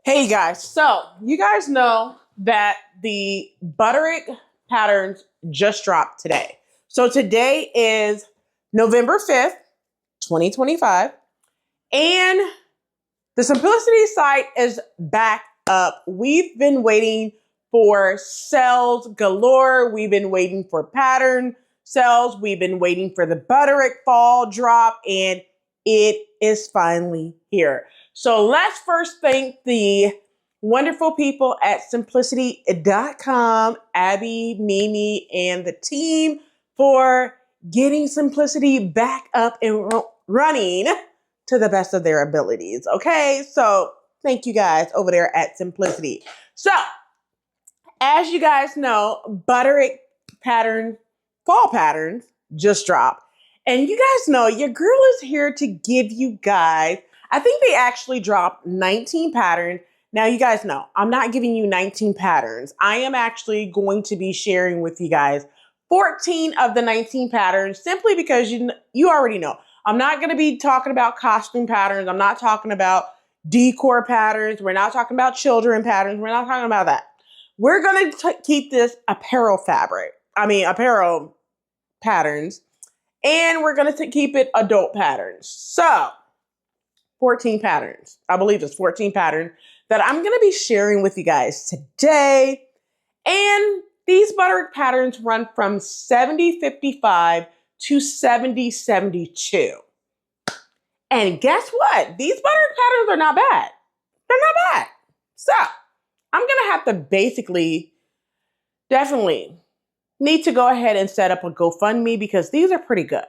Hey guys, so you guys know that the Butterick patterns just dropped today. So today is November 5th, 2025, and the Simplicity site is back up. We've been waiting for sales galore. We've been waiting for pattern sales. We've been waiting for the Butterick Fall drop, and it is finally here. So let's first thank the wonderful people at Simplicity.com, Abby, Mimi, and the team for getting Simplicity back up and running to the best of their abilities. Okay, so thank you guys over there at Simplicity. So, as you guys know, Butterick fall patterns just dropped. And you guys know your girl is here to give you guys, I think they actually dropped 19 patterns. Now you guys know, I'm not giving you 19 patterns. I am actually going to be sharing with you guys 14 of the 19 patterns simply because you already know. I'm not going to be talking about costume patterns. I'm not talking about decor patterns. We're not talking about children patterns. We're not talking about that. We're going to keep this apparel patterns. And we're going to keep it adult patterns. So, 14 patterns. I believe it's 14 patterns that I'm going to be sharing with you guys today. And these Butterick patterns run from 70.55 to 70.72. And guess what? These Butterick patterns are not bad. They're not bad. So, I'm going to have to definitely need to go ahead and set up a GoFundMe because these are pretty good.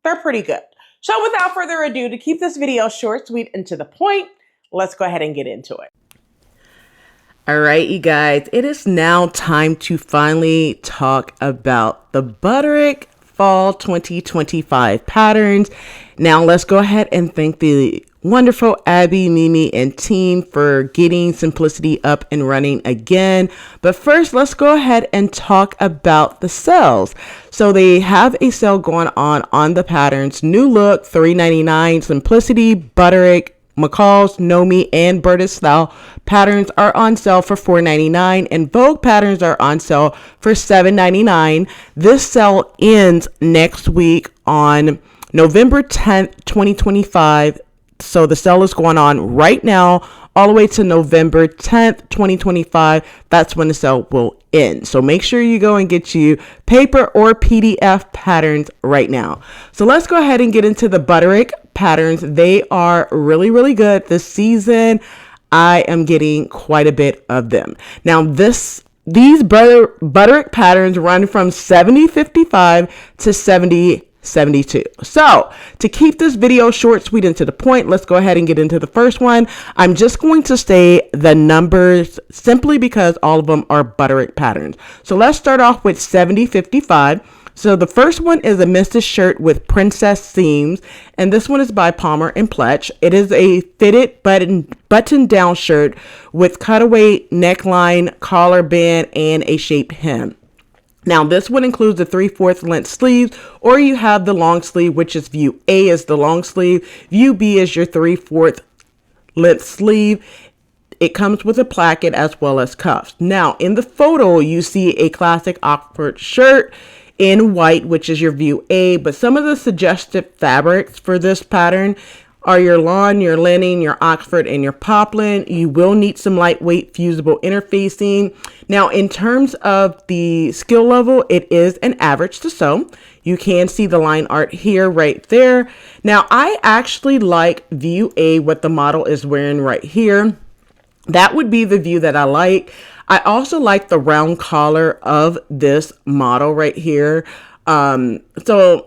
They're pretty good. So without further ado, to keep this video short, sweet, and to the point, let's go ahead and get into it. All right, you guys, it is now time to finally talk about the Butterick Fall 2025 patterns. Now let's go ahead and thank the wonderful Abby, Mimi, and team for getting Simplicity up and running again. But first, let's go ahead and talk about the sales. So they have a sale going on the patterns. New Look, $3.99. Simplicity, Butterick, McCall's, Nomi, and Butterick's style patterns are on sale for $4.99, and Vogue patterns are on sale for $7.99. This sale ends next week on November 10th, 2025. So the sale is going on right now all the way to November 10th, 2025. That's when the sale will end. So make sure you go and get you paper or PDF patterns right now. So let's go ahead and get into the Butterick patterns. They are really, really good this season. I am getting quite a bit of them. Now these Butterick patterns run from 70.55 to 70.72. So to keep this video short, sweet, and to the point, let's go ahead and get into the first one. I'm just going to say the numbers simply because all of them are Butterick patterns. So let's start off with 70.55. So the first one is a misted shirt with princess seams, and this one is by Palmer and Pletch. It is a fitted button down shirt with cutaway neckline, collar band, and a shaped hem. Now, this one includes the 3/4 length sleeves, or you have the long sleeve, which is view A is the long sleeve. View B is your 3/4 length sleeve. It comes with a placket as well as cuffs. Now, in the photo, you see a classic Oxford shirt in white, which is your view A, but some of the suggested fabrics for this pattern are your lawn, your linen, your Oxford, and your poplin. You will need some lightweight fusible interfacing. Now, in terms of the skill level, it is an average to sew. You can see the line art here, right there. Now, I actually like view A, what the model is wearing right here. That would be the view that I like. I also like the round collar of this model right here. So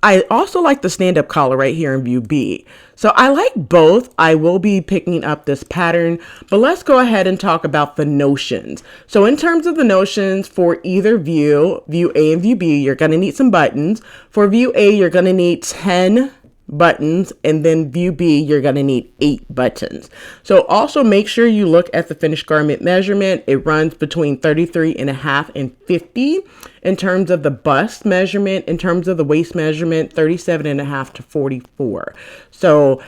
I also like the stand-up collar right here in view B. So I like both. I will be picking up this pattern, but let's go ahead and talk about the notions. So in terms of the notions for either view A and view B, you're going to need some buttons. For view A, you're going to need 10 buttons, and then view B, you're going to need 8 buttons. So also make sure you look at the finished garment measurement. It runs between 33.5 and 50 in terms of the bust measurement. In terms of the waist measurement, 37.5 to 44. So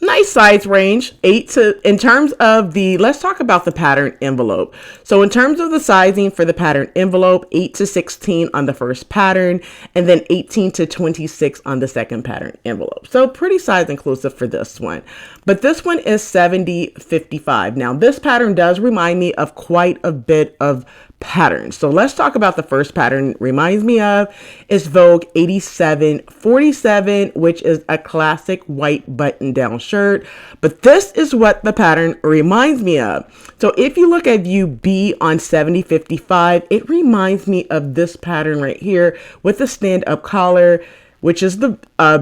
nice size range, in terms of let's talk about the pattern envelope. So in terms of the sizing for the pattern envelope, 8 to 16 on the first pattern, and then 18 to 26 on the second pattern envelope. So pretty size inclusive for this one. But this one is 70-55. Now this pattern does remind me of quite a bit of patterns. So let's talk about the first pattern it reminds me of is Vogue 8747, which is a classic white button down shirt. But this is what the pattern reminds me of. So if you look at view B on 70-55, it reminds me of this pattern right here with the stand-up collar, which is the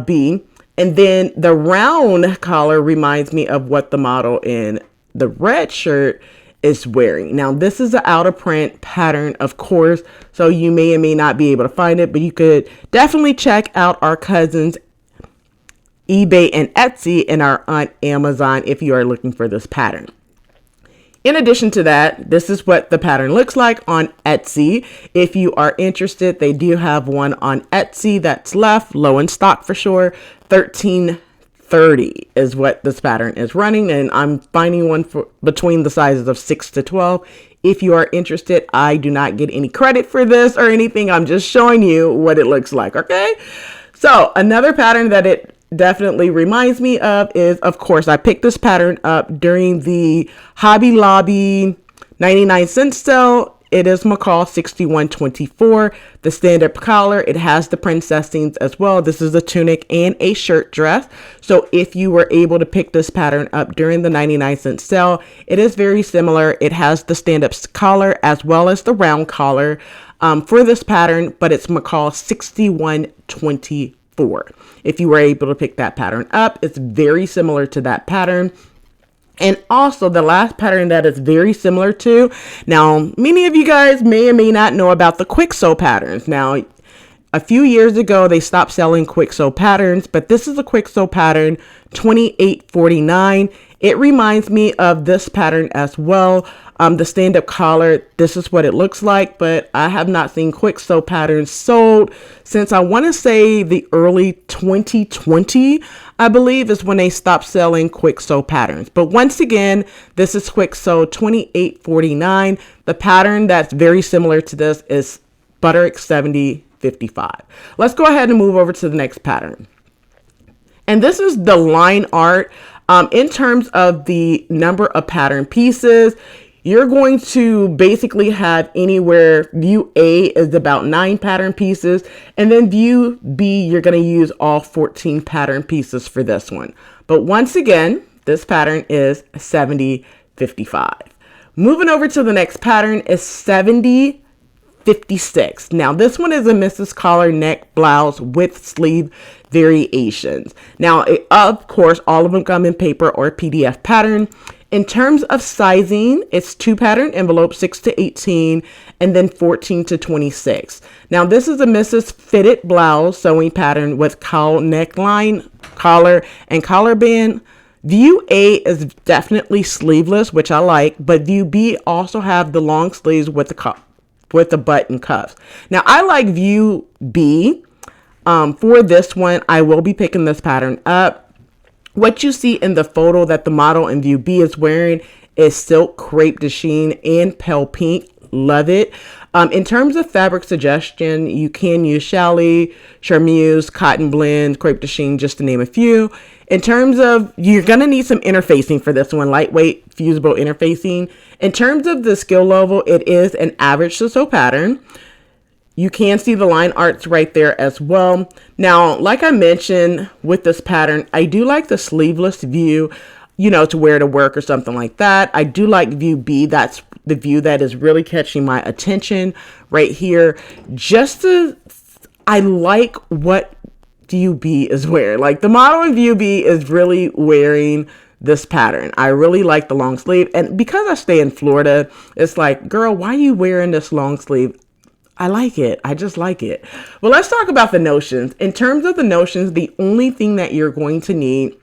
B. And then the round collar reminds me of what the model in the red shirt is wearing. Now this is an out of print pattern, of course, so you may or may not be able to find it, but you could definitely check out our cousins eBay and Etsy and our on Amazon if you are looking for this pattern. In addition to that, this is what the pattern looks like on Etsy. If you are interested, they do have one on Etsy that's left, low in stock for sure. $13.30 is what this pattern is running, and I'm finding one for between the sizes of 6 to 12. If you are interested, I do not get any credit for this or anything. I'm just showing you what it looks like, okay? So another pattern that it definitely reminds me of is, of course, I picked this pattern up during the Hobby Lobby 99-cent sale. It is McCall 6124, the stand-up collar. It has the princessings as well. This is a tunic and a shirt dress. So if you were able to pick this pattern up during the 99-cent sale, it is very similar. It has the stand-up collar as well as the round collar for this pattern, but it's McCall 6124. If you were able to pick that pattern up, it's very similar to that pattern. And also the last pattern that is very similar to, now many of you guys may or may not know about the quick sew patterns. Now a few years ago they stopped selling quick sew patterns, but this is a quick sew pattern 2849. It reminds me of this pattern as well. The stand-up collar, this is what it looks like, but I have not seen quick sew patterns sold since I want to say the early 2020, I believe, is when they stopped selling quick sew patterns. But once again, this is quick sew 2849. The pattern that's very similar to this is Butterick's 70-55. Let's go ahead and move over to the next pattern. And this is the line art. In terms of the number of pattern pieces, you're going to basically have anywhere, view A is about 9 pattern pieces, and then view B, you're going to use all 14 pattern pieces for this one. But once again, this pattern is 70-55. Moving over to the next pattern is 70-56. Now this one is a Mrs. Collar neck blouse with sleeve variations. Now, of course, all of them come in paper or PDF pattern. In terms of sizing, it's 2 pattern envelopes, 6 to 18, and then 14 to 26. Now, this is a Mrs. Fitted blouse sewing pattern with cowl neckline, collar, and collar band. View A is definitely sleeveless, which I like, but view B also have the long sleeves with the button cuffs. Now, I like view B. For this one, I will be picking this pattern up. What you see in the photo that the model in view B is wearing is silk crepe de chine and pale pink. Love it. In terms of fabric suggestion, you can use challis, charmeuse, cotton blend, crepe de chine, just to name a few. In terms of, you're going to need some interfacing for this one, lightweight, fusible interfacing. In terms of the skill level, it is an average to sew pattern. You can see the line arts right there as well. Now, like I mentioned with this pattern, I do like the sleeveless view, you know, to wear to work or something like that. I do like view B. That's the view that is really catching my attention right here. I like what view B is wearing. Like the model in view B is really wearing this pattern. I really like the long sleeve. And because I stay in Florida, it's like, girl, why are you wearing this long sleeve? I like it. I just like it. Well, let's talk about the notions. In terms of the notions, the only thing that you're going to need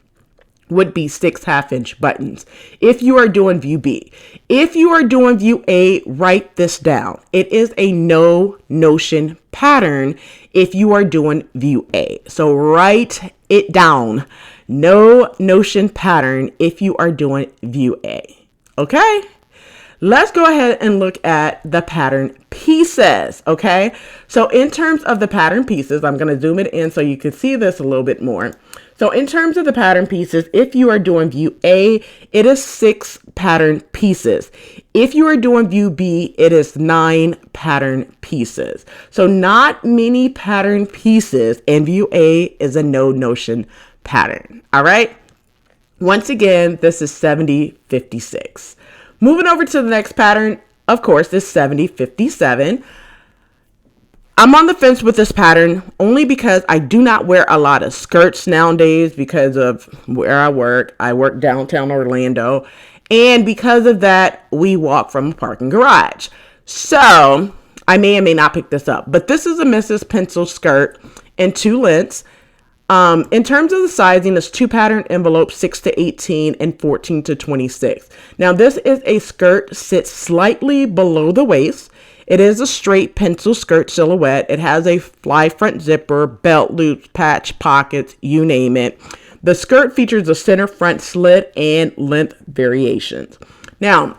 would be 6 half-inch buttons if you are doing view B. If you are doing view A, write this down. It is a no notion pattern if you are doing view A. So write it down. no notion pattern if you are doing view A. Okay? Let's go ahead and look at the pattern pieces, okay? So in terms of the pattern pieces, I'm going to zoom it in so you can see this a little bit more. So in terms of the pattern pieces, if you are doing view A, it is 6 pattern pieces. If you are doing view B, it is 9 pattern pieces. So not many pattern pieces, and view A is a no notion pattern, all right? Once again, this is 7056. Moving over to the next pattern, of course, is 7057. I'm on the fence with this pattern only because I do not wear a lot of skirts nowadays because of where I work. I work downtown Orlando. And because of that, we walk from a parking garage. So I may or may not pick this up. But this is a Mrs. Pencil skirt in 2 lengths. In terms of the sizing, it's 2 pattern envelopes, 6 to 18 and 14 to 26. Now this is a skirt, sits slightly below the waist. It is a straight pencil skirt silhouette. It has a fly front zipper, belt loops, patch, pockets, you name it. The skirt features a center front slit and length variations. Now,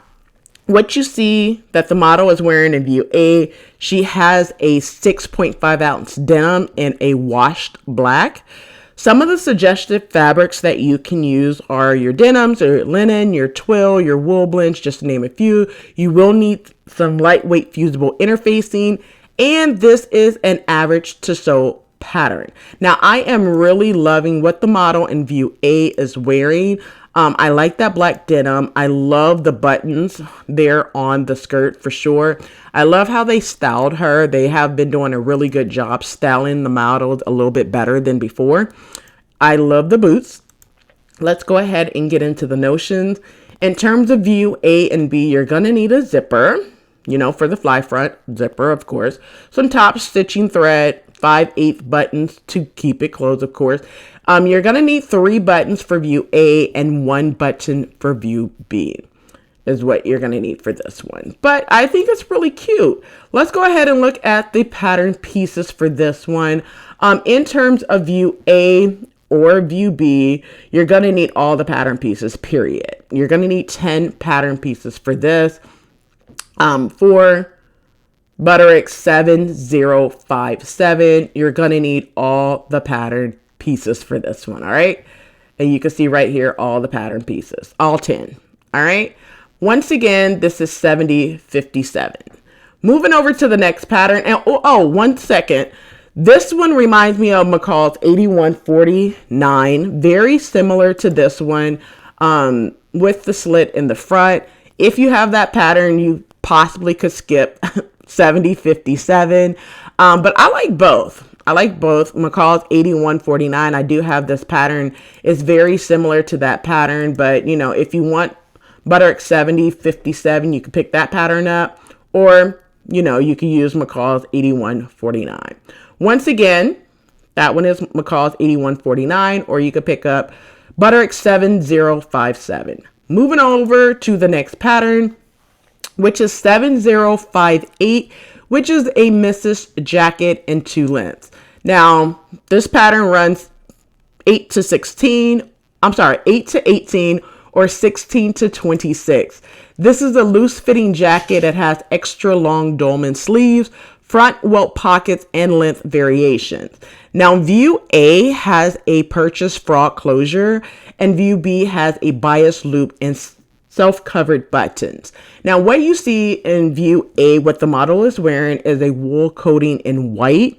what you see that the model is wearing in view A, she has a 6.5 ounce denim in a washed black. Some of the suggested fabrics that you can use are your denims, your linen, your twill, your wool blends, just to name a few. You will need some lightweight fusible interfacing, and this is an average to sew pattern. Now, I am really loving what the model in view A is wearing. I like that black denim. I love the buttons there on the skirt for sure. I love how they styled her. They have been doing a really good job styling the models a little bit better than before. I love the boots. Let's go ahead and get into the notions. In terms of view A and B, you're going to need a zipper, for the fly front zipper, of course. Some top stitching thread, 5/8 buttons to keep it closed, of course. You're going to need 3 buttons for view A and 1 button for view B is what you're going to need for this one. But I think it's really cute. Let's go ahead and look at the pattern pieces for this one. In terms of view A or view B, you're going to need all the pattern pieces, period. You're going to need 10 pattern pieces for this. For Butterick's 7057, you're going to need all the pattern pieces for this one, all right? And you can see right here all the pattern pieces, all 10, all right? Once again, this is 7057. Moving over to the next pattern, and one second. This one reminds me of McCall's 8149, very similar to this one, with the slit in the front. If you have that pattern, you possibly could skip 7057, but I like both. McCall's 8149. I do have this pattern. It's very similar to that pattern, but if you want Butterick 7057, you can pick that pattern up, or you can use McCall's 8149. Once again, that one is McCall's 8149, or you could pick up Butterick 7057. Moving over to the next pattern, which is 7058, which is a Mrs. jacket in 2 lengths. Now, this pattern runs 8 to 18 or 16 to 26. This is a loose fitting jacket that has extra long dolman sleeves, front welt pockets, and length variations. Now, view A has a purchase frog closure, and view B has a bias loop and self-covered buttons. Now, what you see in view A, what the model is wearing, is a wool coating in white.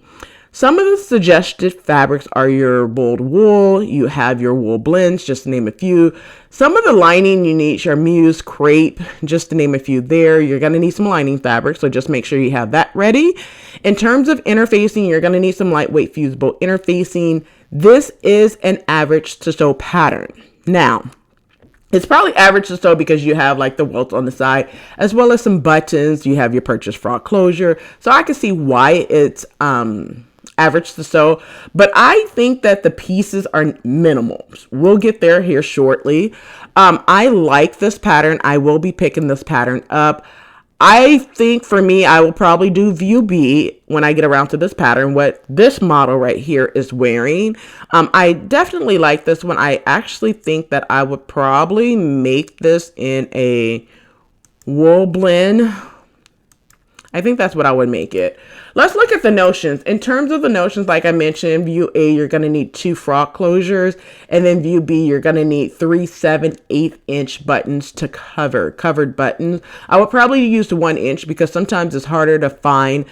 Some of the suggested fabrics are your rolled wool. You have your wool blends, just to name a few. Some of the lining you need are Muse, crepe, just to name a few there. You're going to need some lining fabric, so just make sure you have that ready. In terms of interfacing, you're going to need some lightweight fusible interfacing. This is an average to sew pattern. Now, it's probably average to sew because you have like the welts on the side, as well as some buttons. You have your purchase frog closure. So I can see why it's average to sew, but I think that the pieces are minimal. We'll get there here shortly. I like this pattern. I will be picking this pattern up. I think for me, I will probably do view B when I get around to this pattern, what this model right here is wearing. I definitely like this one. I actually think that I would probably make this in a wool blend. I think that's what I would make it. Let's look at the notions. In terms of the notions, like I mentioned, view A, you're going to need 2 frog closures. And then view B, you're going to need 3 7/8 inch buttons to covered buttons. I would probably use 1 inch because sometimes it's harder to find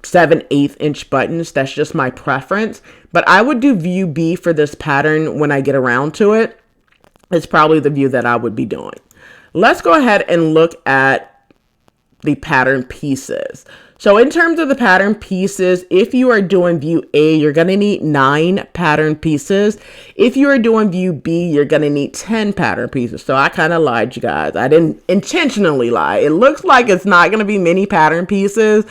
7/8 inch buttons. That's just my preference. But I would do view B for this pattern when I get around to it. It's probably the view that I would be doing. Let's go ahead and look at the pattern pieces. So in terms of the pattern pieces, if you are doing view A, you're going to need 9 pattern pieces. If you are doing view B, you're going to need 10 pattern pieces. So I kind of lied, you guys. I didn't intentionally lie. It looks like it's not going to be many pattern pieces,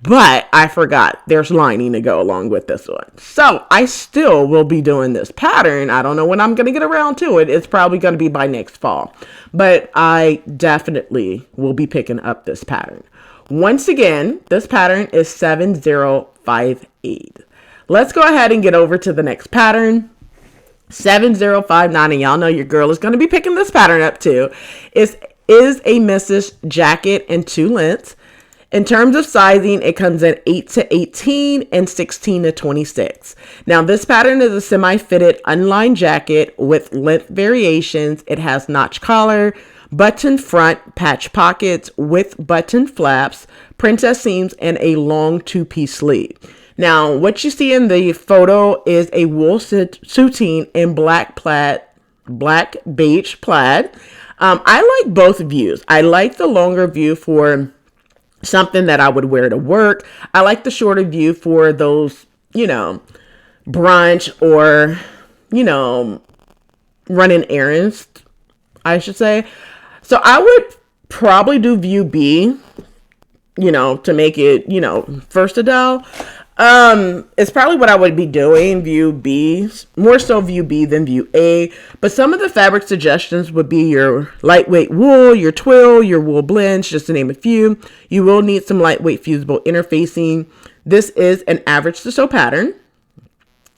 but I forgot there's lining to go along with this one. So I still will be doing this pattern. I don't know when I'm going to get around to it. It's probably going to be by next fall, but I definitely will be picking up this pattern. Once again, this pattern is 7058. Let's go ahead and get over to the next pattern. 7059, and y'all know your girl is going to be picking this pattern up too. Is a missus jacket in 2 lengths. In terms of sizing, it comes in 8 to 18 and 16 to 26. Now, this pattern is a semi-fitted unlined jacket with length variations. It has notch collar, button front, patch pockets with button flaps, princess seams, and a long 2-piece sleeve. Now, what you see in the photo is a wool soutine in black beige plaid. I like both views. I like the longer view for something that I would wear to work. I like the shorter view for those, brunch or, running errands, I should say. So I would probably do view B, to make it, versatile. It's probably what I would be doing, view B, more so view B than view A. But some of the fabric suggestions would be your lightweight wool, your twill, your wool blends, just to name a few. You will need some lightweight fusible interfacing. This is an average to sew pattern.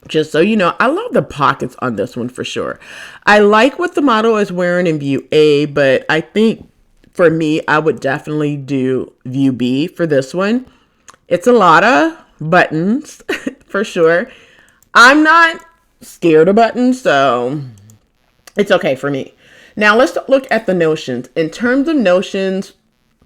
Just so you know, I love the pockets on this one for sure. I like what the model is wearing in view A, but I think for me, I would definitely do view B for this one. It's a lot of buttons for sure. I'm not scared of buttons, so it's okay for me. Now let's look at the notions. In terms of notions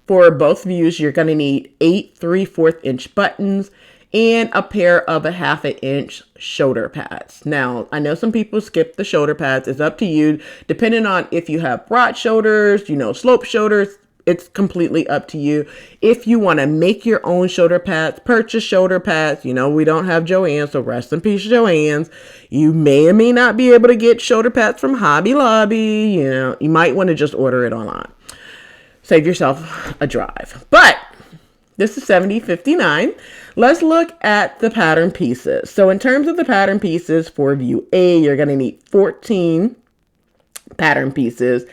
for both views, you're going to need 8 3/4 inch buttons and a pair of a 1/2 inch shoulder pads. Now, I know some people skip the shoulder pads. It's up to you, depending on if you have broad shoulders, slope shoulders. It's completely up to you. If you want to make your own shoulder pads, purchase shoulder pads. We don't have Joann's, so rest in peace, Joann's. You may or may not be able to get shoulder pads from Hobby Lobby. You might want to just order it online. Save yourself a drive. But this is 7059. Let's look at the pattern pieces. So in terms of the pattern pieces for view A, you're going to need 14 pattern pieces.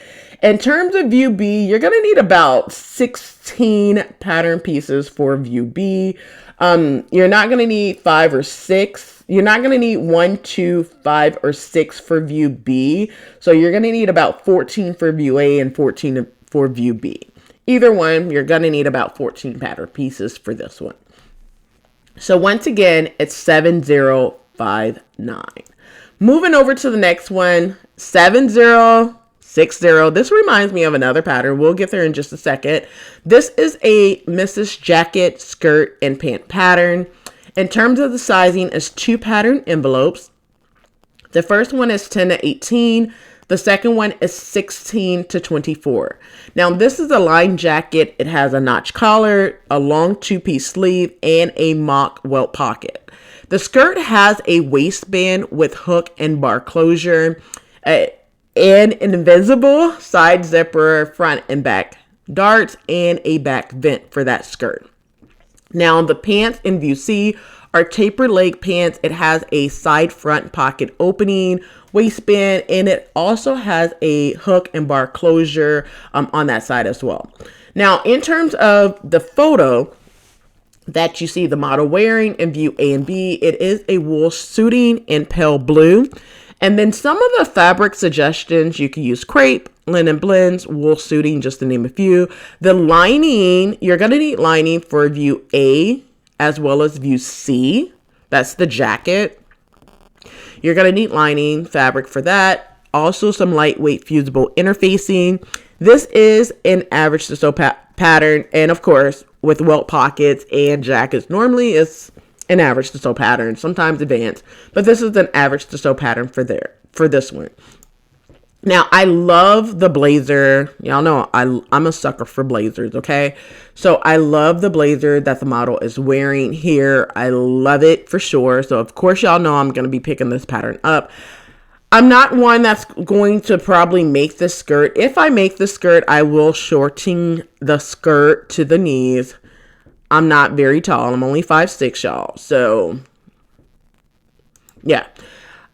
In terms of view B, you're going to need about 16 pattern pieces for view B. You're not going to need 5 or 6. You're not going to need 1, 2, 5, or 6 for view B. So you're going to need about 14 for view A and 14 for view B. Either one, you're going to need about 14 pattern pieces for this one. So once again, it's 7059. Moving over to the next one, 7060. This reminds me of another pattern. We'll get there in just a second. This is a Mrs. Jacket, skirt, and pant pattern. In terms of the sizing, it's 2 pattern envelopes. The first one is 10 to 18. The second one is 16 to 24. Now, this is a lined jacket. It has a notch collar, a long 2-piece sleeve, and a mock welt pocket. The skirt has a waistband with hook and bar closure, and an invisible side zipper, front and back darts, and a back vent for that skirt. Now, the pants in view C are taper leg pants. It has a side front pocket opening waistband, and it also has a hook and bar closure on that side as well. Now, in terms of the photo that you see the model wearing in view A and B, it is a wool suiting in pale blue. And then some of the fabric suggestions, you can use crepe, linen blends, wool suiting, just to name a few. The lining, you're going to need lining for view A as well as view C. That's the jacket. You're going to need lining fabric for that. Also some lightweight fusible interfacing. This is an average to sew pattern. And of course, with welt pockets and jackets, normally it's an average to sew pattern, sometimes advanced, but this is an average to sew pattern for this one. Now, I love the blazer. Y'all know I'm a sucker for blazers, okay? So I love the blazer that the model is wearing here. I love it for sure. So of course, y'all know I'm going to be picking this pattern up. I'm not one that's going to probably make the skirt. If I make the skirt, I will shorten the skirt to the knees. I'm not very tall. I'm only 5'6", y'all. So, yeah.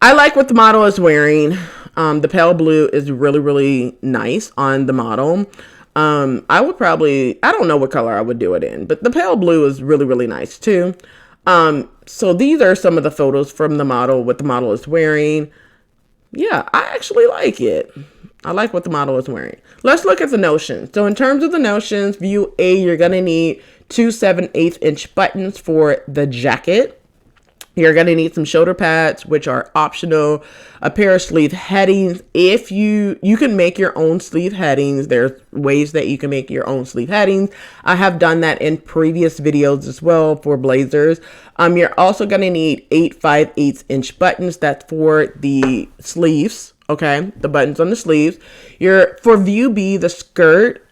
I like what the model is wearing. The pale blue is really, really nice on the model. I would probably, I don't know what color I would do it in, but the pale blue is really, really nice too. So these are some of the photos from the model, what the model is wearing. Yeah, I actually like it. I like what the model is wearing. Let's look at the notions. So in terms of the notions, view A, you're going to need 2 7/8 inch buttons for the jacket. You're going to need some shoulder pads, which are optional, a pair of sleeve headings. If you can make your own sleeve headings, there's ways that you can make your own sleeve headings. I have done that in previous videos as well for blazers. You're also going to need 8 5/8 inch buttons. That's for the sleeves. Okay. The buttons on the sleeves. For view B, the skirt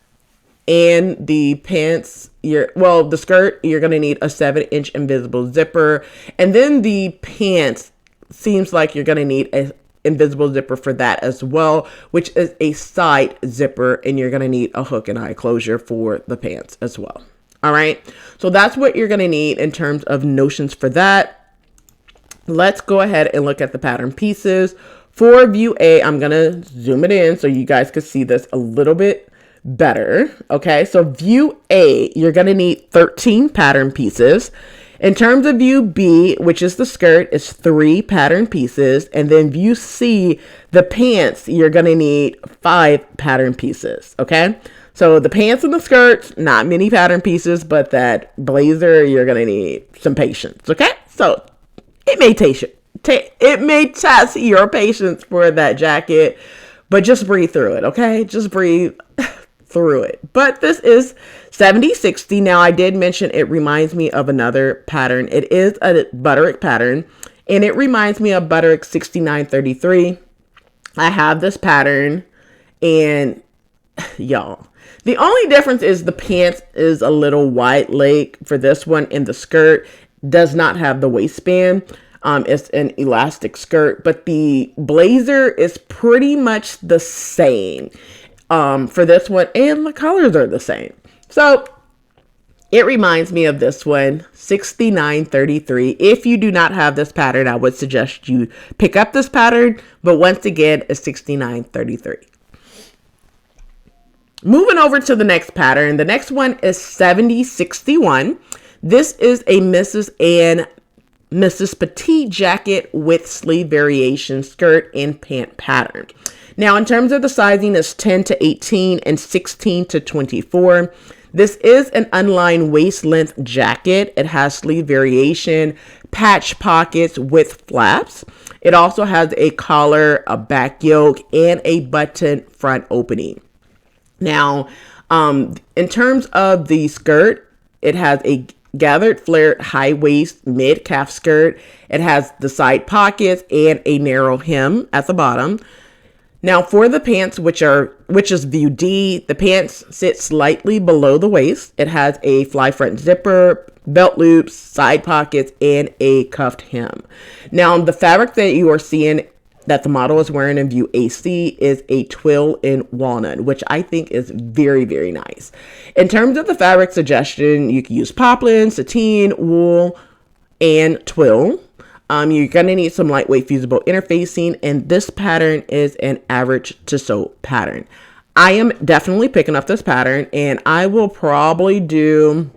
and the pants, the skirt, you're going to need a 7-inch invisible zipper. And then the pants seems like you're going to need an invisible zipper for that as well, which is a side zipper. And you're going to need a hook and eye closure for the pants as well. All right. So that's what you're going to need in terms of notions for that. Let's go ahead and look at the pattern pieces. For view A, I'm going to zoom it in so you guys can see this a little bit better. Okay, so view A, you're going to need 13 pattern pieces. In terms of view B, which is the skirt, is 3 pattern pieces. And then view C, the pants, you're going to need 5 pattern pieces. Okay, so the pants and the skirts, not many pattern pieces, but that blazer, you're going to need some patience. Okay, so it may test your patience for that jacket, but just breathe through it. Okay, just breathe through it. But this is 70/60. Now, I did mention it reminds me of another pattern. It is a Butterick pattern, and it reminds me of Butterick 6933. I have this pattern, and y'all, the only difference is the pants is a little wide leg for this one, and the skirt does not have the waistband. It's an elastic skirt, but the blazer is pretty much the same for this one, and the colors are the same. So it reminds me of this one, 6933. If you do not have this pattern, I would suggest you pick up this pattern, but once again, it's 6933. Moving over to the next pattern, the next one is 7061. This is a Mrs. Petite jacket with sleeve variation skirt and pant pattern. Now, in terms of the sizing, it's 10 to 18 and 16 to 24. This is an unlined waist length jacket. It has sleeve variation, patch pockets with flaps. It also has a collar, a back yoke, and a button front opening. Now, in terms of the skirt, it has a gathered flared high waist mid calf skirt. It has the side pockets and a narrow hem at the bottom. Now for the pants, which is view D, the pants sit slightly below the waist. It has a fly front zipper, belt loops, side pockets, and a cuffed hem. Now the fabric that you are seeing that the model is wearing in view AC is a twill in walnut, which I think is very, very nice. In terms of the fabric suggestion, you can use poplin, sateen, wool, and twill. You're going to need some lightweight fusible interfacing, and this pattern is an average to sew pattern. I am definitely picking up this pattern, and I will probably do,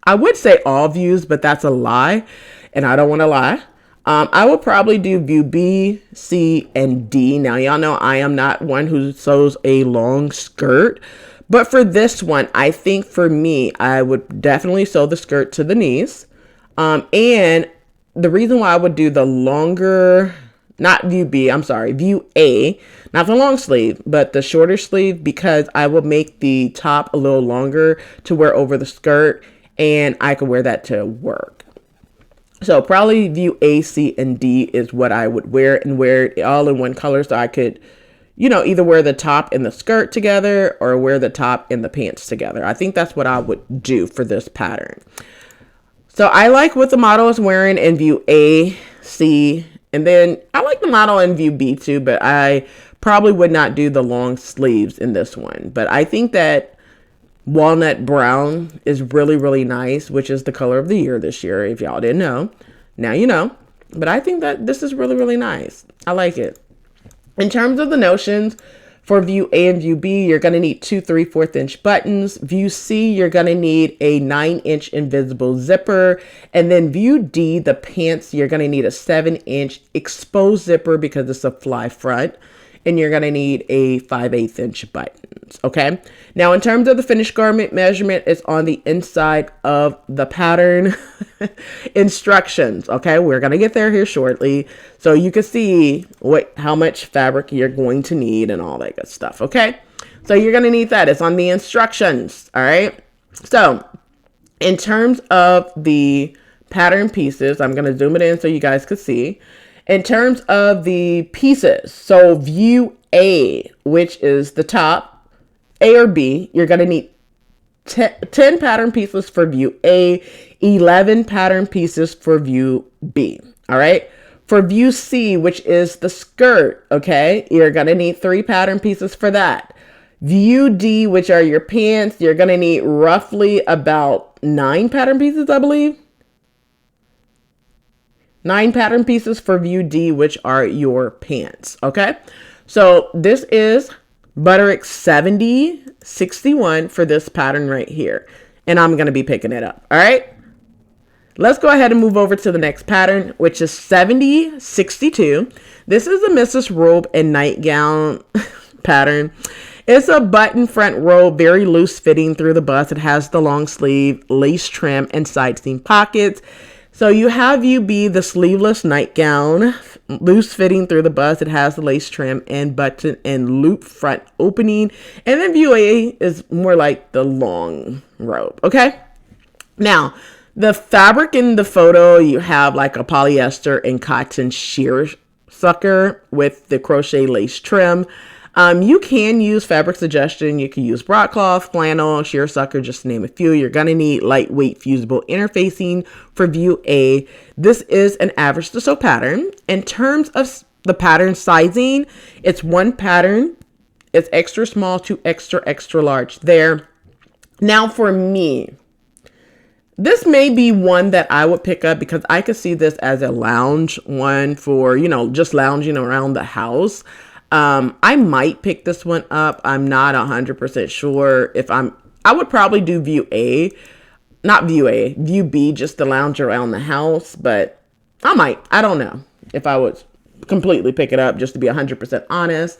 I would say all views, but that's a lie, and I don't want to lie. I will probably do view B, C, and D. Now, y'all know I am not one who sews a long skirt, but for this one, I think for me, I would definitely sew the skirt to the knees. And the reason why I would do the longer, not view B, I'm sorry, view A, not the long sleeve, but the shorter sleeve, because I will make the top a little longer to wear over the skirt, and I could wear that to work. So probably view A, C, and D is what I would wear, and wear it all in one color, so I could, you know, either wear the top and the skirt together or wear the top and the pants together. I think that's what I would do for this pattern. So I like what the model is wearing in view A, C, and then I like the model in view B too, but I probably would not do the long sleeves in this one. But I think that walnut brown is really, really nice, which is the color of the year this year. If y'all didn't know, now you know. But I think that this is really, really nice. I like it. In terms of the notions, for view A and view B, you're going to need 2 3/4 inch buttons. View C, you're going to need a 9-inch invisible zipper. And then view D, the pants, you're going to need a 7-inch exposed zipper because it's a fly front. And you're going to need a 5/8 inch buttons. Okay. Now, in terms of the finished garment measurement, it's on the inside of the pattern instructions. Okay. We're going to get there here shortly, so you can see how much fabric you're going to need and all that good stuff. Okay. So you're going to need that. It's on the instructions. All right. So in terms of the pattern pieces, I'm going to zoom it in so you guys could see. In terms of the pieces, so view A, which is the top, A or B, you're going to need 10 pattern pieces for view A, 11 pattern pieces for view B. All right. For view C, which is the skirt, okay, you're going to need 3 pattern pieces for that. View D, which are your pants, you're going to need roughly about 9 pattern pieces, I believe. 9 pattern pieces for view D, which are your pants. Okay. So this is Butterick's 7061 for this pattern right here. And I'm going to be picking it up. All right. Let's go ahead and move over to the next pattern, which is 7062. This is a Mrs. Robe and nightgown pattern. It's a button front robe, very loose fitting through the bust. It has the long sleeve, lace trim, and side seam pockets. So you have view B, the sleeveless nightgown, loose fitting through the bust. It has the lace trim and button and loop front opening. And then view A is more like the long robe. Okay. Now, the fabric in the photo, you have like a polyester and cotton sheer sucker with the crochet lace trim. You can use fabric suggestion. You can use broadcloth, flannel, sheer sucker, just to name a few. You're going to need lightweight fusible interfacing for view A. This is an average to sew pattern. In terms of the pattern sizing, it's one pattern. It's extra small to extra, extra large there. Now for me, this may be one that I would pick up because I could see this as a lounge one for, you know, just lounging around the house. I might pick this one up. I'm not 100% sure if I would probably do view A, not view A, view B, just to lounge around the house, but I don't know if I would completely pick it up, just to be 100% honest.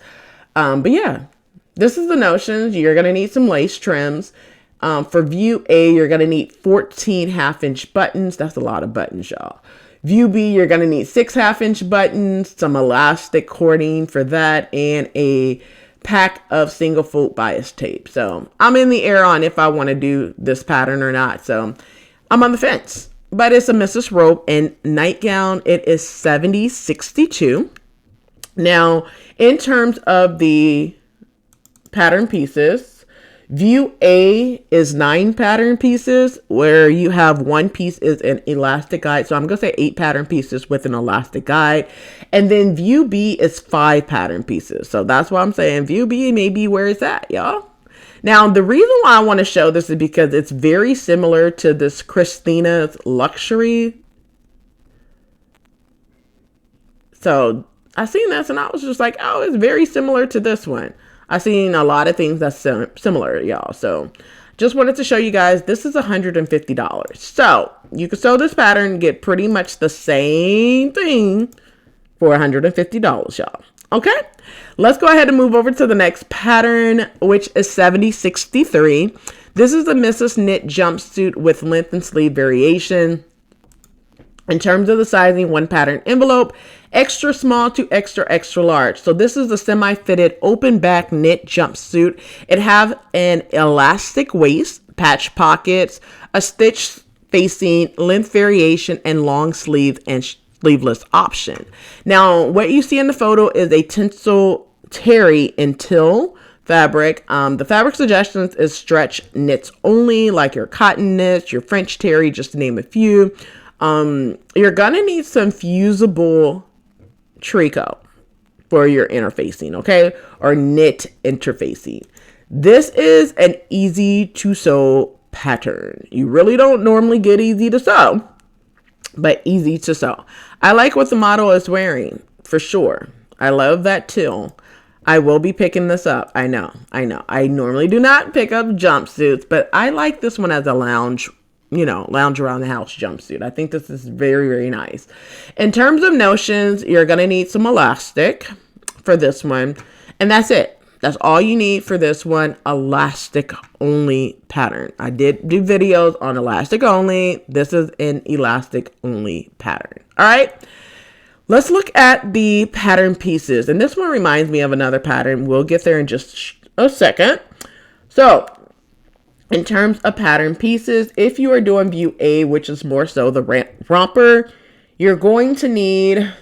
But yeah, this is the notions. You're going to need some lace trims. For view A, you're going to need 14 half-inch buttons. That's a lot of buttons, y'all. View B, you're going to need 6 half-inch buttons, some elastic cording for that, and a pack of single fold bias tape. So I'm in the air on if I want to do this pattern or not. So I'm on the fence. But it's a Mrs. Robe and nightgown. It is 7062. Now, in terms of the pattern pieces, view A is 9 pattern pieces, where you have one piece is an elastic guide. So I'm going to say 8 pattern pieces with an elastic guide. And then view B is 5 pattern pieces. So that's why I'm saying view B may be where it's at, y'all. Now, the reason why I want to show this is because it's very similar to this Christina's Luxury So I seen this and I was just like, oh, it's very similar to this one. I seen a lot of things that's similar, y'all. So just wanted to show you guys, this is $150. So you can sew this pattern, get pretty much the same thing for $150, y'all. Okay, let's go ahead and move over to the next pattern, which is 7063. This is a Mrs. Knit jumpsuit with length and sleeve variation. In terms of the sizing, one pattern envelope, extra small to extra, extra large. So this is a semi-fitted open back knit jumpsuit. It have an elastic waist, patch pockets, a stitch facing, length variation, and long sleeve and sleeveless option. Now, what you see in the photo is a tinsel terry and teal fabric. The fabric suggestions is stretch knits only, like your cotton knits, your French terry, just to name a few. You're gonna need some fusible tricot for your interfacing, okay? Or knit interfacing. This is an easy to sew pattern. You really don't normally get easy to sew, but easy to sew. I like what the model is wearing, for sure. I love that teal. I will be picking this up. I know. I normally do not pick up jumpsuits, but I like this one as a lounge around the house jumpsuit. I think this is very, very nice. In terms of notions, you're going to need some elastic for this one. And that's it. That's all you need for this one. Elastic only pattern. I did do videos on elastic only. This is an elastic only pattern. All right. Let's look at the pattern pieces. And this one reminds me of another pattern. We'll get there in just a second. So in terms of pattern pieces, if you are doing view A, which is more so the romper, you're going to need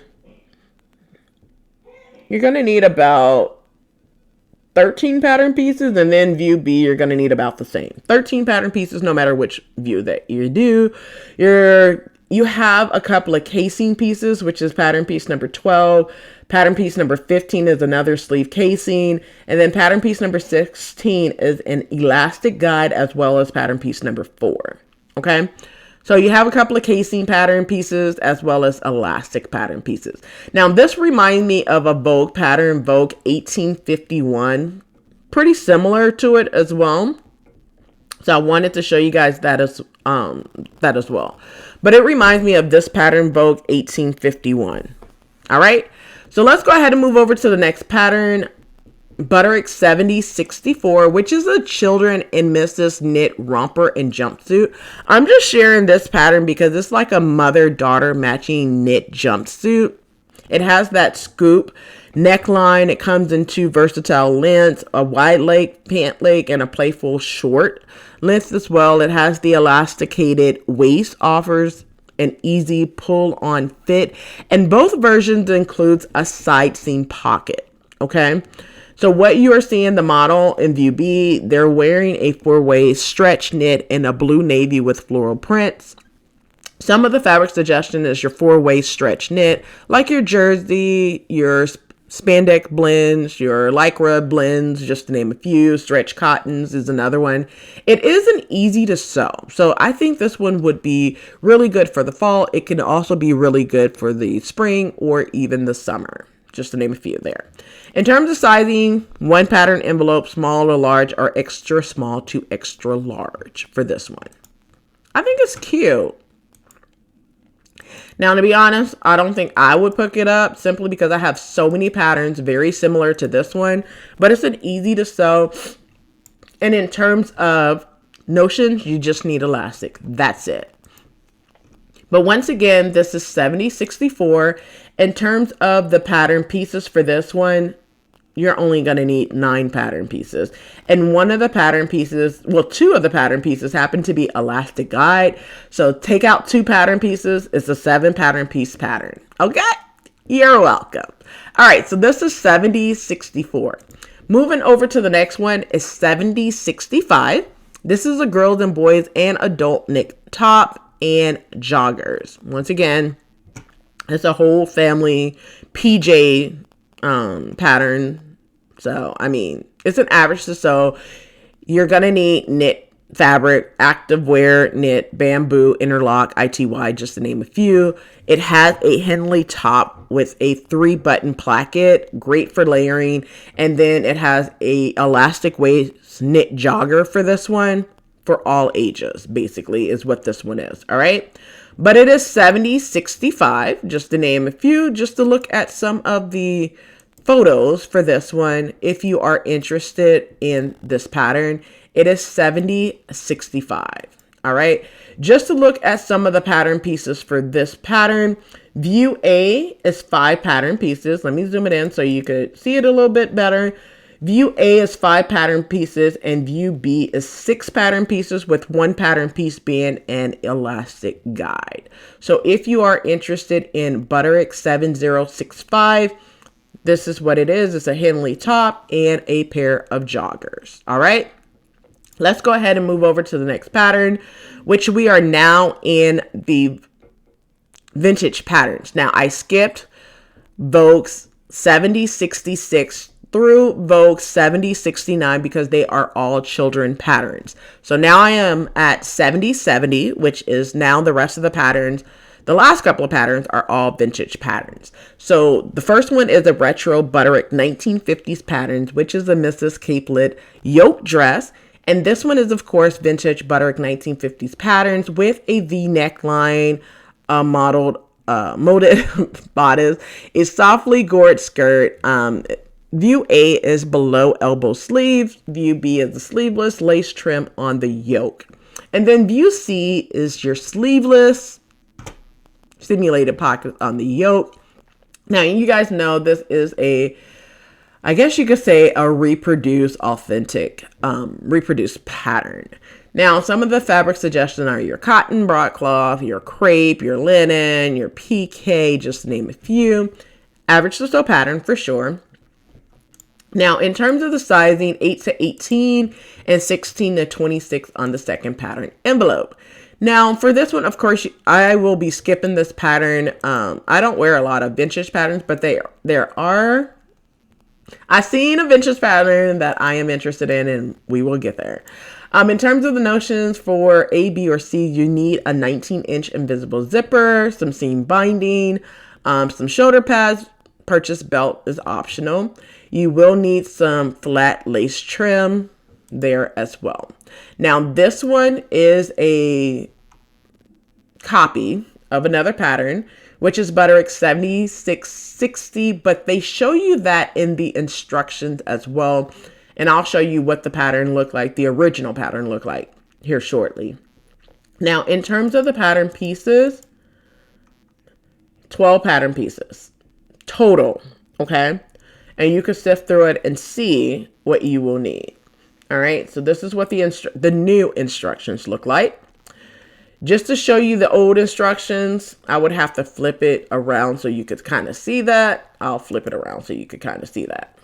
about 13 pattern pieces, and then view B, you're going to need about the same. 13 pattern pieces, no matter which view that you do. You have a couple of casing pieces, which is pattern piece number 12. Pattern piece number 15 is another sleeve casing. And then pattern piece number 16 is an elastic guide, as well as pattern piece number 4. Okay. So you have a couple of casing pattern pieces as well as elastic pattern pieces. Now this reminds me of a Vogue pattern, Vogue 1851. Pretty similar to it as well. So I wanted to show you guys that as well. But it reminds me of this pattern, Vogue 1851. All right. So let's go ahead and move over to the next pattern, Butterick's 7064, which is a children and Mrs. Knit romper and jumpsuit. I'm just sharing this pattern because it's like a mother-daughter matching knit jumpsuit. It has that scoop neckline. It comes in two versatile lengths, a wide leg, pant leg, and a playful short length as well. It has the elasticated waist, offers an easy pull-on fit, and both versions includes a side seam pocket. Okay. So what you are seeing the model in view B, they're wearing a 4-way stretch knit in a blue navy with floral prints. Some of the fabric suggestion is your 4-way stretch knit, like your jersey, your spandex blends, your lycra blends, just to name a few. Stretch cottons is another one. It isn't easy to sew, so I think this one would be really good for the fall. It can also be really good for the spring or even the summer, just to name a few there. In terms of sizing, one pattern envelope, small or large, or extra small to extra large for this one. I think it's cute. Now, to be honest, I don't think I would pick it up simply because I have so many patterns very similar to this one, but it's an easy to sew. And in terms of notions, you just need elastic. That's it. But once again, this is 7064. In terms of the pattern pieces for this one, you're only going to need 9 pattern pieces. And one of the pattern pieces, well, 2 of the pattern pieces happen to be elastic guide. So take out 2 pattern pieces. It's a 7 pattern piece pattern. Okay? You're welcome. All right. So this is 7064. Moving over to the next one is 7065. This is a girls and boys and adult knit top and joggers. Once again, it's a whole family PJ pattern. So, I mean, it's an average to sew. You're going to need knit fabric, activewear, knit, bamboo, interlock, ITY, just to name a few. It has a Henley top with a 3-button placket, great for layering. And then it has a elastic waist knit jogger for this one, for all ages, basically, is what this one is. All right. But it is 7065, just to name a few, just to look at some of the photos for this one. If you are interested in this pattern, it is 7065. All right. Just to look at some of the pattern pieces for this pattern, view A is 5 pattern pieces. Let me zoom it in so you could see it a little bit better. View A is 5 pattern pieces and view B is 6 pattern pieces, with 1 pattern piece being an elastic guide. So if you are interested in Butterick 7065, this is what it is. It's a Henley top and a pair of joggers. All right. Let's go ahead and move over to the next pattern, which we are now in the vintage patterns. Now I skipped Vogue's 7066 through Vogue 7069 because they are all children patterns. So now I am at 7070, which is now the rest of the patterns. The last couple of patterns are all vintage patterns. So the first one is a retro Butterick 1950s patterns, which is a Mrs. Capelet yoke dress. And this one is, of course, vintage Butterick 1950s patterns with a V neckline, molded bodice, a softly gored skirt. View A is below elbow sleeves. View B is the sleeveless lace trim on the yoke. And then view C is your sleeveless simulated pockets on the yoke. Now, you guys know this is I guess you could say a reproduced pattern. Now, some of the fabric suggestions are your cotton, broadcloth, your crepe, your linen, your PK, just to name a few. Average to sew pattern for sure. Now, in terms of the sizing, 8 to 18 and 16 to 26 on the second pattern envelope. Now, for this one, of course, I will be skipping this pattern. I don't wear a lot of vintage patterns, but there are. I've seen a vintage pattern that I am interested in, and we will get there. In terms of the notions for A, B, or C, you need a 19-inch invisible zipper, some seam binding, some shoulder pads. Purchase belt is optional. You will need some flat lace trim there as well. Now, this one is a copy of another pattern, which is Butterick 7660, but they show you that in the instructions as well. And I'll show you what the pattern looked like, the original pattern looked like here shortly. Now, in terms of the pattern pieces, 12 pattern pieces total, okay? And you can sift through it and see what you will need. All right, so this is what the new instructions look like. Just to show you the old instructions, I would have to flip it around so you could kind of see that. I'll flip it around so you could kind of see that.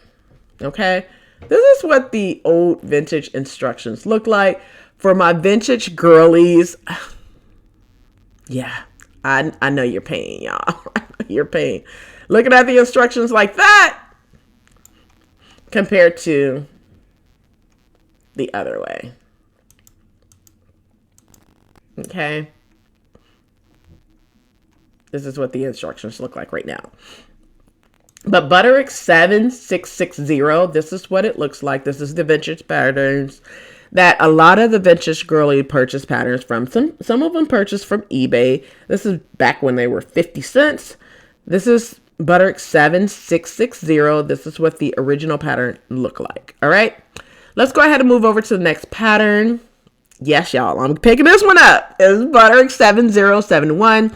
Okay, this is what the old vintage instructions look like. For my vintage girlies, yeah, I know you're paying, y'all. You're paying. Looking at the instructions like that compared to the other way. Okay. This is what the instructions look like right now. But Butterick 7660, this is what it looks like. This is the vintage patterns that a lot of the vintage girly purchase patterns from. Some of them purchased from eBay. This is back when they were 50 cents. This is Butterick 7660. This is what the original pattern looked like. All right. Let's go ahead and move over to the next pattern. Yes, y'all, I'm picking this one up. It's Butterick 7071,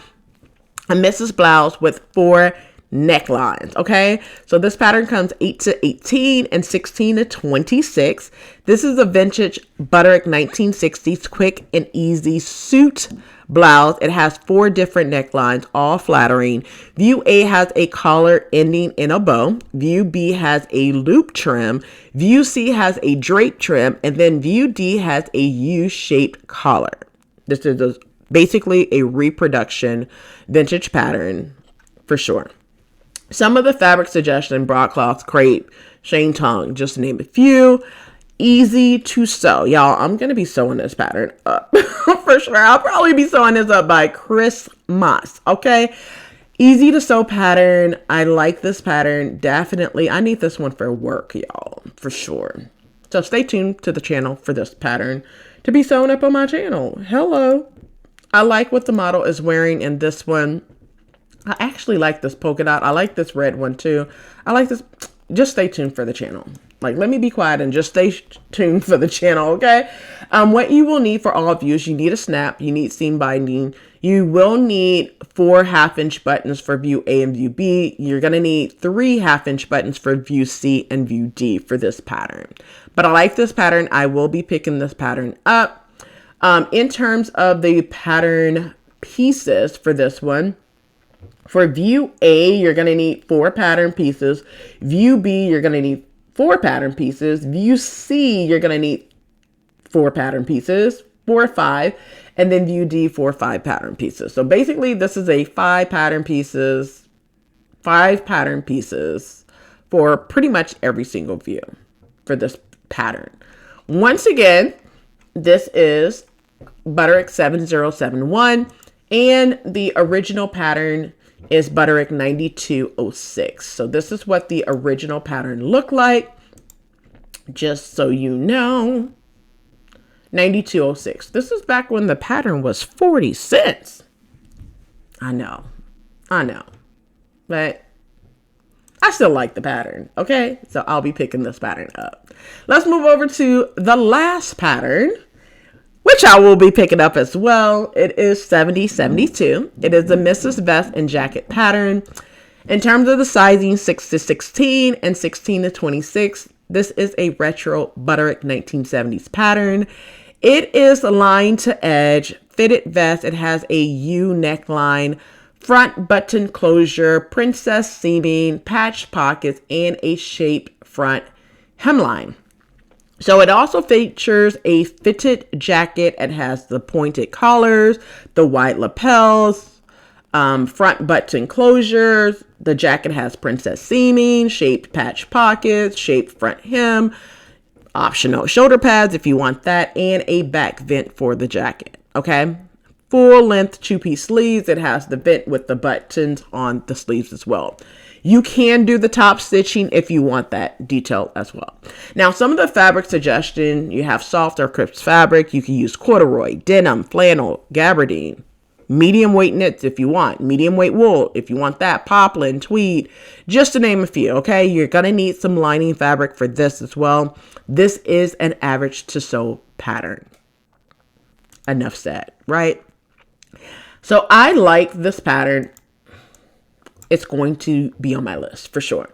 a Mrs. blouse with 4 necklines. Okay, so this pattern comes 8 to 18 and 16 to 26. This is a vintage Butterick 1960s quick and easy suit blouse. It has 4 different necklines, all flattering. View A has a collar ending in a bow. View B has a loop trim. View C has a drape trim. And then view D has a U-shaped collar. This is basically a reproduction vintage pattern for sure. Some of the fabric suggestion: broadcloth, crepe, shantung, just to name a few. easy to sew. Y'all, I'm going to be sewing this pattern up for sure. I'll probably be sewing this up by Christmas. Okay. Easy to sew pattern. I like this pattern. Definitely. I need this one for work, y'all, for sure. So stay tuned to the channel for this pattern to be sewn up on my channel. Hello. I like what the model is wearing in this one. I actually like this polka dot. I like this red one too. I like this. Just stay tuned for the channel. Like, let me be quiet and just stay tuned for the channel, okay? What you will need for all views, you need a snap, you need seam binding, you will need 4 half-inch buttons for view A and view B. You're gonna need 3 half-inch buttons for view C and view D for this pattern. But I like this pattern. I will be picking this pattern up. In terms of the pattern pieces for this one, for view A, you're going to need 4 pattern pieces. View B, you're going to need 4 pattern pieces. View C, you're going to need 4 pattern pieces, 4 or 5. And then view D, 4 or 5 pattern pieces. So basically, this is a 5 pattern pieces for pretty much every single view for this pattern. Once again, this is Butterick 7071, and the original pattern is Butterick 9206. So this is what the original pattern looked like. Just so you know, 9206. This is back when the pattern was 40 cents. I know, but I still like the pattern. Okay, so I'll be picking this pattern up. Let's move over to the last pattern, which I will be picking up as well. It is 7072. It is a Mrs. Vest and Jacket pattern. In terms of the sizing, 6 to 16 and 16 to 26. This is a retro Butterick 1970s pattern. It is line to edge, fitted vest. It has a U neckline, front button closure, princess seaming, patch pockets, and a shaped front hemline. So it also features a fitted jacket. It has the pointed collars, the wide lapels, front button closures. The jacket has princess seaming, shaped patch pockets, shaped front hem, optional shoulder pads if you want that, and a back vent for the jacket. Okay. Full length 2-piece sleeves. It has the vent with the buttons on the sleeves as well. You can do the top stitching if you want that detail as well. Now, some of the fabric suggestion, you have soft or crisp fabric. You can use corduroy, denim, flannel, gabardine, medium weight knits if you want, medium weight wool if you want that, poplin, tweed, just to name a few. Okay, you're gonna need some lining fabric for this as well. This is an average to sew pattern. Enough said, right? So I like this pattern. It's going to be on my list for sure.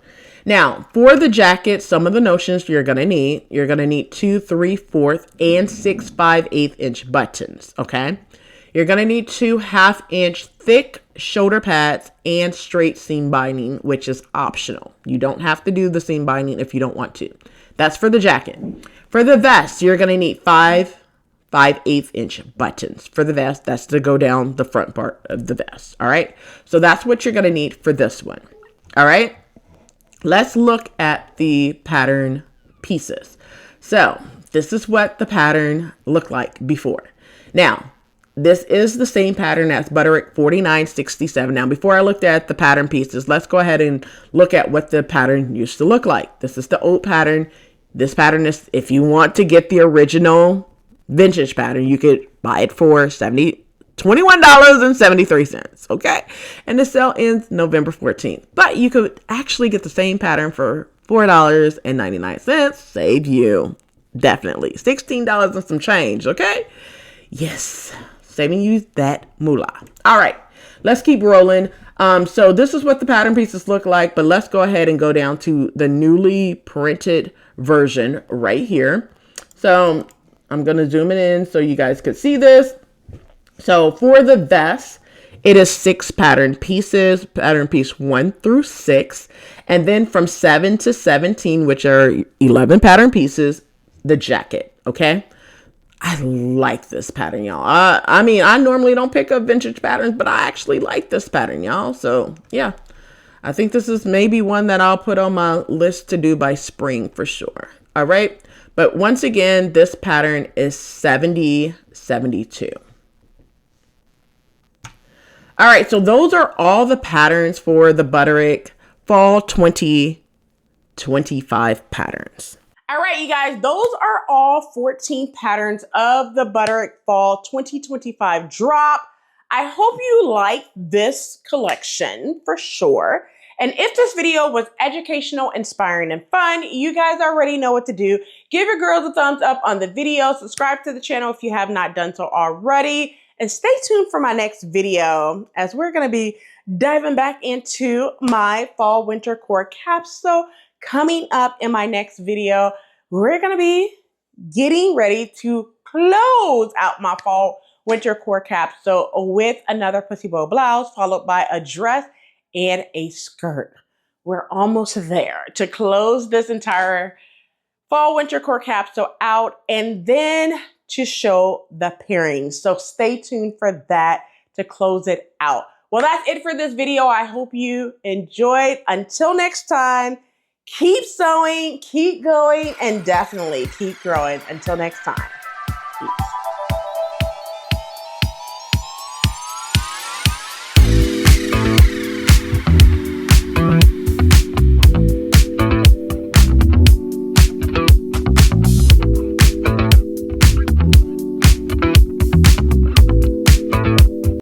Now, for the jacket, some of the notions you're going to need 2 3/4 and 6 5/8 inch buttons. Okay. You're going to need 2 1/2-inch thick shoulder pads and straight seam binding, which is optional. You don't have to do the seam binding if you don't want to. That's for the jacket. For the vest, you're going to need 5 5/8 inch buttons for the vest. That's to go down the front part of the vest. All right. So that's what you're going to need for this one. All right. Let's look at the pattern pieces. So this is what the pattern looked like before. Now, this is the same pattern as Butterick 4967. Now, before I looked at the pattern pieces, let's go ahead and look at what the pattern used to look like. This is the old pattern. This pattern is, if you want to get the original vintage pattern, you could buy it for $21.73. Okay. And the sale ends November 14th. But you could actually get the same pattern for $4.99. Save you definitely $16 and some change. Okay. Yes. Saving you that moolah. All right. Let's keep rolling. So this is what the pattern pieces look like, but let's go ahead and go down to the newly printed version right here. So I'm going to zoom it in so you guys could see this. So for the vest, it is 6 pattern pieces, pattern piece 1 through 6. And then from 7 to 17, which are 11 pattern pieces, the jacket. Okay. I like this pattern, y'all. I mean, I normally don't pick up vintage patterns, but I actually like this pattern, y'all. So yeah, I think this is maybe one that I'll put on my list to do by spring for sure. All right. But once again, this pattern is 7072. All right, so those are all the patterns for the Butterick Fall 2025 patterns. All right, you guys, those are all 14 patterns of the Butterick Fall 2025 drop. I hope you like this collection for sure. And if this video was educational, inspiring, and fun, you guys already know what to do. Give your girls a thumbs up on the video. Subscribe to the channel if you have not done so already. And stay tuned for my next video as we're going to be diving back into my fall winter core capsule. Coming up in my next video, we're going to be getting ready to close out my fall winter core capsule with another pussy bow blouse followed by a dress and a skirt. We're almost there to close this entire fall winter core capsule out and then to show the pairings. So stay tuned for that to close it out. Well, that's it for this video. I hope you enjoyed. Until next time, keep sewing, keep going, and definitely keep growing. Until next time.